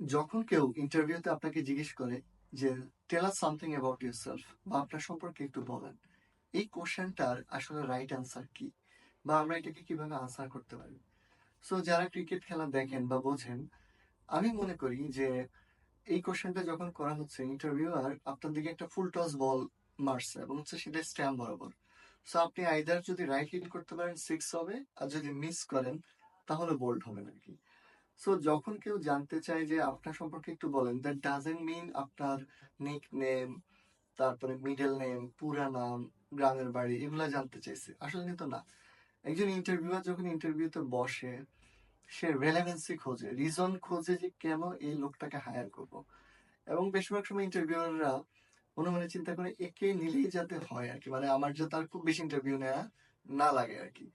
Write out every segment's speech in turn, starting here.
যখন কেউ ইন্টারভিউতে আপনাকে জিজ্ঞেস করে যে টেল আস সামথিং অ্যাবাউট ইউরসেলফ বা আপনার সম্পর্কে একটু বলেন, এই কোশ্চেনটার আসলে রাইট অ্যান্সার কি বা আমরা এটাকে কিভাবে আনসার করতে পারি? সো যারা ক্রিকেট খেলা দেখেন বা বোঝেন, আমি মনে করি যে এই কোশ্চেনটা যখন করা হচ্ছে, ইন্টারভিউয়ার আপনার দিকে একটা ফুল টস বল মারছে এবং হচ্ছে সেটা স্ট্যাম্প বরাবর। সো আপনি আইদার যদি রাইট হিট করতে পারেন সিক্স হবে, আর যদি মিস করেন তাহলে বোল্ড হবে নাকি। সো যখন কেউ জানতে চায় যে আপনার সম্পর্কে একটু বলেন, দ্যাট ডাজেন্ট মিন আপনার নিক নেম, তারপরে মিডল নেম, পুরা নাম, গ্রামের বাড়ি এগুলা জানতে চাইছে, আসলে কিন্তু না। একজন ইন্টারভিউয়ার যখন ইন্টারভিউতে বসে, সে রেলেভেন্সি খোঁজে, রিজন খোঁজে যে কেন এই লোকটাকে হায়ার করব। এবং বেশিরভাগ সময় ইন্টারভিউয়াররা মনে মনে চিন্তা করে একে নিলেই যাতে হয় আর কি, মানে আমার যাতে আর খুব বেশি ইন্টারভিউ নেওয়া না লাগে আর কি।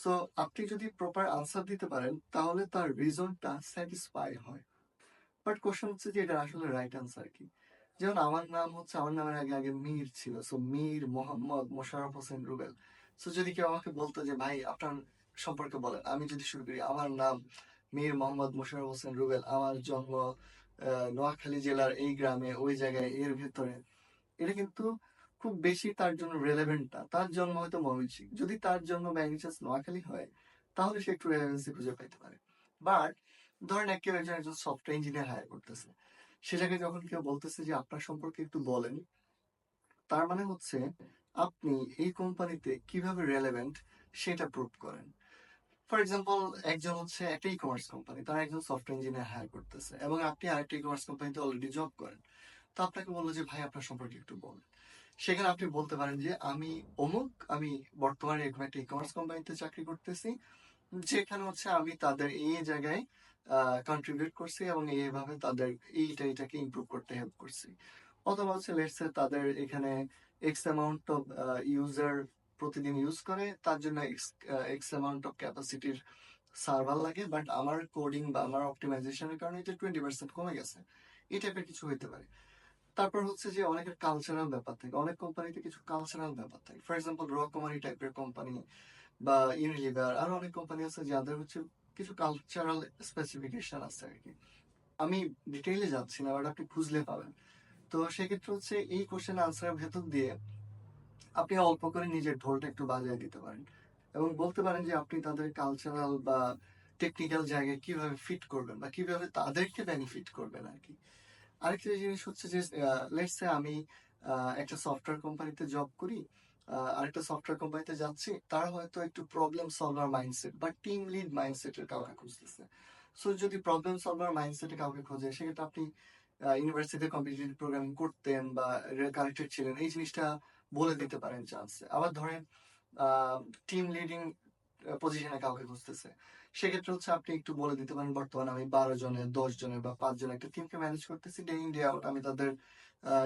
সো আপনি যদি প্রপার আনসার দিতে পারেন তাহলে তার রিজনটা স্যাটিসফাই হয়। বাট কোশ্চেন হচ্ছে যে এটা আসলে রাইট আনসার কি। যেমন আমার নাম হচ্ছে, আমার নামের আগে আগে মীর ছিল, সো মীর মোহাম্মদ মোশাররফ হোসেন রুবেল। সো যদি কেউ আমাকে বলতো যে ভাই আপনার সম্পর্কে বলেন, আমি যদি শুরু করি আমার নাম মীর মোহাম্মদ মোশাররফ হোসেন রুবেল, আমার জন্ম নোয়াখালী জেলার এই গ্রামে ওই জায়গায় এর ভেতরে, এটা কিন্তু খুব বেশি তার জন্য রেলেভেন্ট না। তার জন্ম হয়তো ময়মনসিংহ, যদি তার জন্ম ম্যাগনিচাস নোয়াখালী হয় তাহলে সে একটু রেলেভেন্সি খুঁজে পাইতে পারে। বাট ধরেন কেউ একজন একজন সফটওয়্যার ইঞ্জিনিয়ার হায়ার করতেছে, সেটাকে যখন কেউ বলতেছে যে আপনার সম্পর্কে একটু বলেন, তার মানে হচ্ছে আপনি এই কোম্পানিতে কিভাবে রেলেভেন্ট সেটা প্রুভ করেন। ফর এক্সাম্পল, একজন হচ্ছে একটা ই কমার্স কোম্পানি, তারা একজন সফটওয়্যার ইঞ্জিনিয়ার হায়ার করতেছে এবং আপনি আরেকটা ই কমার্স কোম্পানিতে অলরেডি জব করেন। তো আপনাকে বললো যে ভাই আপনার সম্পর্কে একটু বলেন। সেখানে আপনি বলতে পারেন যে আমি অমুক, আমি বর্তমানে এরকম একটা ই কমার্স কোম্পানিতে চাকরি করতেছি, যেখানে হচ্ছে আমি তাদের এই জায়গায় কন্ট্রিবিউট করছি এবং এইভাবে তাদের এইটাকে ইমপ্রুভ করতে হেল্প করছি। অথবা হচ্ছে লেটস সে তাদের এখানে এক্স অ্যামাউন্ট অফ ইউজার প্রতিদিন ইউজ করে, তার জন্য এক্স অ্যামাউন্ট অফ ক্যাপাসিটির সার্ভার লাগে, বাট আমার কোডিং বা আমার অপটিমাইজেশনের কারণে এটা 20% কমে গেছে। এই টাইপের কিছু হইতে পারে। তারপর হচ্ছে যে অনেকের কালচারাল ব্যাপার থাকে, অনেক কোম্পানিতে কিছু কালচারাল ব্যাপার থাকে। ফর এক্সাম্পল রকমারি টাইপের কোম্পানি বা ইউনিলিভার, আরো অনেক কোম্পানি আছে যাদের হচ্ছে কিছু কালচারাল স্পেসিফিকেশন আছে আর কি। আমি ডিটেইলে যাচ্ছি না, বাট আপনি খুঁজলে পাবেন। তো সেক্ষেত্রে হচ্ছে এই কোশ্চেন আনসারের ভেতর দিয়ে আপনি অল্প করে নিজের ঢোলটা একটু বাজিয়ে দিতে পারেন এবং বলতে পারেন যে আপনি তাদের কালচারাল বা টেকনিক্যাল জায়গায় কিভাবে ফিট করবেন বা কিভাবে তাদেরকে বেনিফিট করবেন আর কি। আরেকটা জিনিস হচ্ছে যে লেটস সে আমি একটা সফটওয়্যার কোম্পানিতে জব করি, আরেকটা সফটওয়্যার কোম্পানিতে যাচ্ছি, তারা হয়তো একটু প্রবলেম সলভার মাইন্ডসেট বা টিম লিড মাইন্ডসেটের কাউকে খুঁজতেছে। সো যদি প্রবলেম সলভার মাইন্ডসেটে কাউকে খোঁজে, সেক্ষেত্রে আপনি ইউনিভার্সিটিতে কম্পিটিটিভ প্রোগ্রামিং করতেন বা কানেক্টেড ছিলেন, এই জিনিসটা বলে দিতে পারেন চান্সে। আবার ধরেন টিম লিডিং পজিশনে কাউকে খুঁজতেছে, সেক্ষেত্রে হচ্ছে আপনি একটু বলে দিতে পারেন বর্তমানে আমি 12 জনের 10 জনের বা 5 জনের একটা টিমকে ম্যানেজ করতেছি, ডে ইন ডে আউট আমি তাদের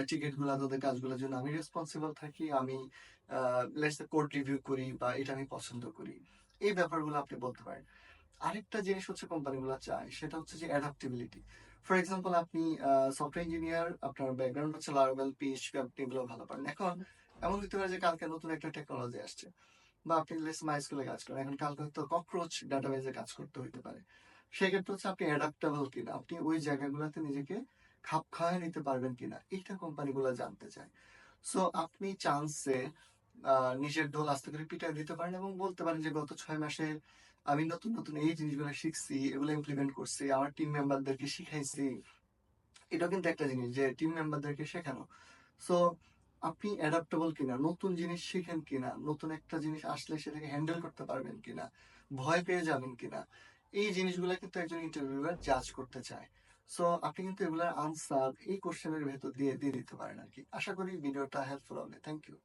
টিকিট গুলা তাদের কাজগুলোর জন্য আমি রেসপন্সিবল থাকি, আমি লেটস কোড রিভিউ করি বা এটা আমি পছন্দ করি। এই ব্যাপারগুলো আপনি বলতে পারেন। আরেকটা জিনিস হচ্ছে কোম্পানিগুলো চায়, সেটা হচ্ছে যে অ্যাডাপ্টেবিলিটি। ফর এক্সাম্পল আপনি সফটওয়্যার ইঞ্জিনিয়ার, আপনার ব্যাকগ্রাউন্ড হচ্ছে লারাভেল, পিএইচপি, আপনি এগুলো ভালো পারেন। এখন এমন হতে পারে যে কালকে নতুন একটা টেকনোলজি আসছে, বা আপনি লেস মাইস্কুলে কাজ করেন, এখন কালকে হয়তো ককরোচ ডাটাবেজে কাজ করতে হইতে পারে। সেক্ষেত্রে হচ্ছে আপনি অ্যাডাপ্টেবল কিনা, আপনি ওই জায়গাগুলোতে নিজেকে খাপ খাওয়ায় নিতে পারবেন কিনা, এইটা কোম্পানিগুলো জানতে চায়। সো আপনি চান্সে নিজের ঢোল আস্তে করে পিটায় দিতে পারেন এবং বলতে পারেন যে গত 6 মাসে আমি নতুন নতুন এই জিনিসগুলো শিখছি, এগুলো ইমপ্লিমেন্ট করছি, আমার টিম মেম্বারদেরকে শিখাইছি। এটাও কিন্তু একটা জিনিস যে টিম মেম্বারদেরকে শেখানো। সো আপনি অ্যাডাপ্টেবল কিনা, নতুন জিনিস শিখেন কিনা, নতুন একটা জিনিস আসলে সেটাকে হ্যান্ডেল করতে পারবেন কিনা, ভয় পেয়ে যাবেন কিনা, এই জিনিসগুলো কিন্তু একজন ইন্টারভিউয়ার জাজ করতে চায়। সো আপনি কিন্তু এগুলোর আনসার এই কোশ্চেনের ভেতর দিয়ে দিয়ে দিতে পারেন আর কি। আশা করি ভিডিওটা হেল্পফুল হবে। Thank you.